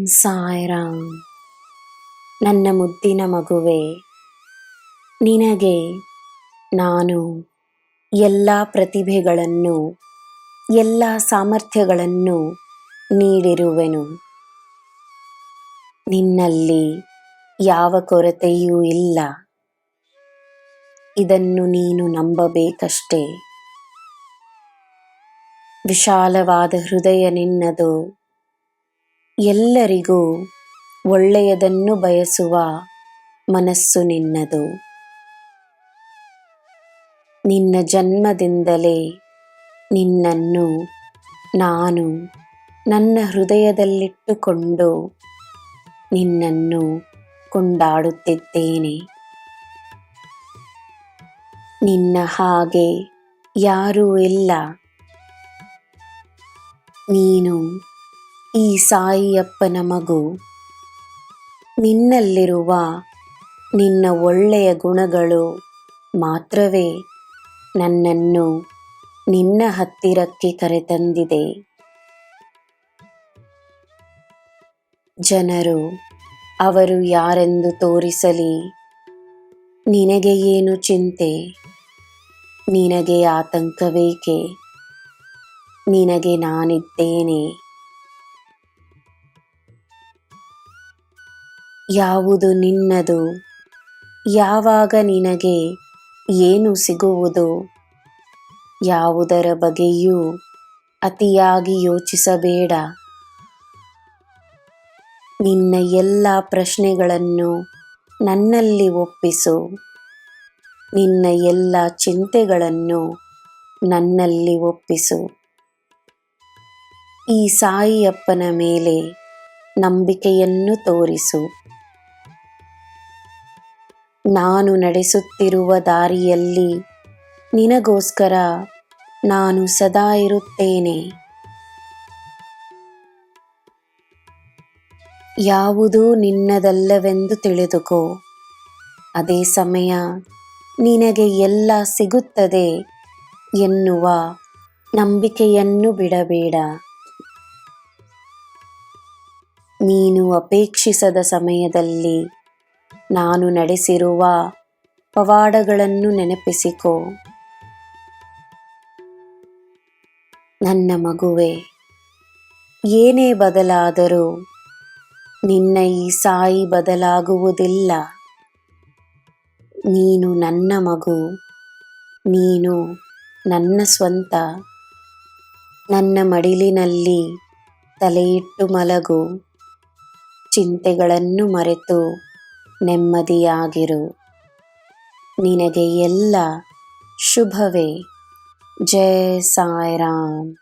ಸಾಯಿರಾಮ್. ನನ್ನ ಮುದ್ದಿನ ಮಗುವೆ, ನಿನಗೆ ನಾನು ಎಲ್ಲ ಪ್ರತಿಭೆಗಳನ್ನು, ಎಲ್ಲ ಸಾಮರ್ಥ್ಯಗಳನ್ನು ನೀಡಿರುವೆನು. ನಿನ್ನಲ್ಲಿ ಯಾವ ಕೊರತೆಯೂ ಇಲ್ಲ. ಇದನ್ನು ನೀನು ನಂಬಬೇಕಷ್ಟೇ. ವಿಶಾಲವಾದ ಹೃದಯ ನಿನ್ನದು. ಎಲ್ಲರಿಗೂ ಒಳ್ಳೆಯದನ್ನು ಬಯಸುವ ಮನಸ್ಸು ನಿನ್ನದು. ನಿನ್ನ ಜನ್ಮದಿಂದಲೇ ನಿನ್ನನ್ನು ನಾನು ನನ್ನ ಹೃದಯದಲ್ಲಿಟ್ಟುಕೊಂಡು ನಿನ್ನನ್ನು ಕೊಂಡಾಡುತ್ತಿದ್ದೇನೆ. ನಿನ್ನ ಹಾಗೆ ಯಾರೂ ಇಲ್ಲ. ನೀನು ಈ ಸಾಯಿಯಪ್ಪನ ಮಗು. ನಿನ್ನಲ್ಲಿರುವ ನಿನ್ನ ಒಳ್ಳೆಯ ಗುಣಗಳು ಮಾತ್ರವೇ ನನ್ನನ್ನು ನಿನ್ನ ಹತ್ತಿರಕ್ಕೆ ಕರೆತಂದಿದೆ. ಜನರು ಅವರು ಯಾರೆಂದು ತೋರಿಸಲಿ, ನಿನಗೆ ಏನು ಚಿಂತೆ, ನಿನಗೆ ಆತಂಕವೇಕೆ? ನಿನಗೆ ನಾನಿದ್ದೇನೆ. ಯಾವುದು ನಿನ್ನದು, ಯಾವಾಗ ನಿನಗೆ ಏನು ಸಿಗುವುದು, ಯಾವುದರ ಬಗ್ಗೆಯೂ ಅತಿಯಾಗಿ ಯೋಚಿಸಬೇಡ. ನಿನ್ನ ಎಲ್ಲ ಪ್ರಶ್ನೆಗಳನ್ನು ನನ್ನಲ್ಲಿ ಒಪ್ಪಿಸು. ನಿನ್ನ ಎಲ್ಲ ಚಿಂತೆಗಳನ್ನು ನನ್ನಲ್ಲಿ ಒಪ್ಪಿಸು. ಈ ಸಾಯಿಯಪ್ಪನ ಮೇಲೆ ನಂಬಿಕೆಯನ್ನು ತೋರಿಸು. ನಾನು ನಡೆಸುತ್ತಿರುವ ದಾರಿಯಲ್ಲಿ ನಿನಗೋಸ್ಕರ ನಾನು ಸದಾ ಇರುತ್ತೇನೆ. ಯಾವುದೂ ನಿನ್ನದಲ್ಲವೆಂದು ತಿಳಿದುಕೋ. ಅದೇ ಸಮಯ ನಿನಗೆ ಎಲ್ಲ ಸಿಗುತ್ತದೆ ಎನ್ನುವ ನಂಬಿಕೆಯನ್ನು ಬಿಡಬೇಡ. ನೀನು ಅಪೇಕ್ಷಿಸದ ಸಮಯದಲ್ಲಿ ನಾನು ನಡೆಸಿರುವ ಪವಾಡಗಳನ್ನು ನೆನಪಿಸಿಕೋ. ನನ್ನ ಮಗುವೆ, ಏನೇ ಬದಲಾದರೂ ನಿನ್ನ ಈ ಸಾಯಿ ಬದಲಾಗುವುದಿಲ್ಲ. ನೀನು ನನ್ನ ಮಗು. ನೀನು ನನ್ನ ಸ್ವಂತ. ನನ್ನ ಮಡಿಲಿನಲ್ಲಿ ತಲೆಯಿಟ್ಟು ಮಲಗು. ಚಿಂತೆಗಳನ್ನು ಮರೆತು ನೆಮ್ಮದಿಯಾಗಿರು. ನಿನಗೆ ಎಲ್ಲ ಶುಭವೇ. ಜೈ ಸಾಯಿರಾಮ್.